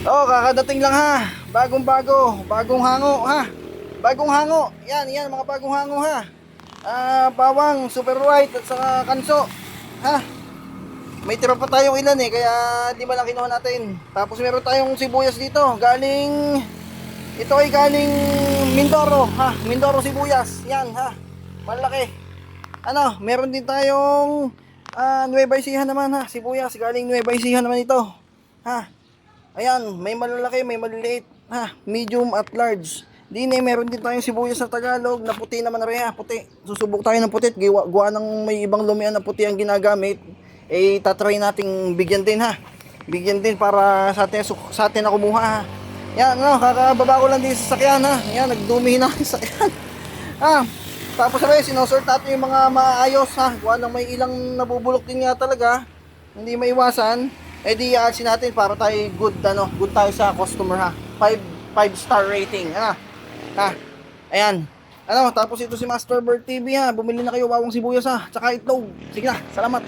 Oh, kakadating lang ha. Bagong-bago, bagong hango ha. Bagong hango. Yan mga bagong hango ha. Bawang, super white at saka kanso. Ha. May tira pa tayong ilan eh, kaya di ba lang kinuha natin. Tapos meron tayong sibuyas dito, galing ito ay galing Mindoro ha. Mindoro sibuyas. Yan ha. Malaki. Ano, meron din tayong Nueva Ecija naman ha. Sibuyas galing Nueva Ecija naman ito. Ha. Ayan, may malalaki, may maliliit, ha, medium at large. Dine, meron din tayong sibuyas na Tagalog, na puti naman na rin, ha, puti. Susubok tayo ng puti, gawa ng may ibang lumian na puti ang ginagamit. Eh, tatry nating bigyan din, ha. Bigyan din para sa atin na kumuha, ha. Yan, no, kakababa ko lang din sa sakyan, ha. Yan, nagdumi na sa sakyan. Ha, tapos sabi, sinosort natin yung mga maayos, ha. Gawa ng may ilang nabubulok din nga talaga. Hindi maiwasan. Eh di asin natin para tayo good tayo sa customer ha. 5 star rating ha. Ha. Ayan. Tapos ito si Master Bird TV ha. Bumili na kayo bawang sibuyas ha. Tsaka itlog. Sige na. Salamat.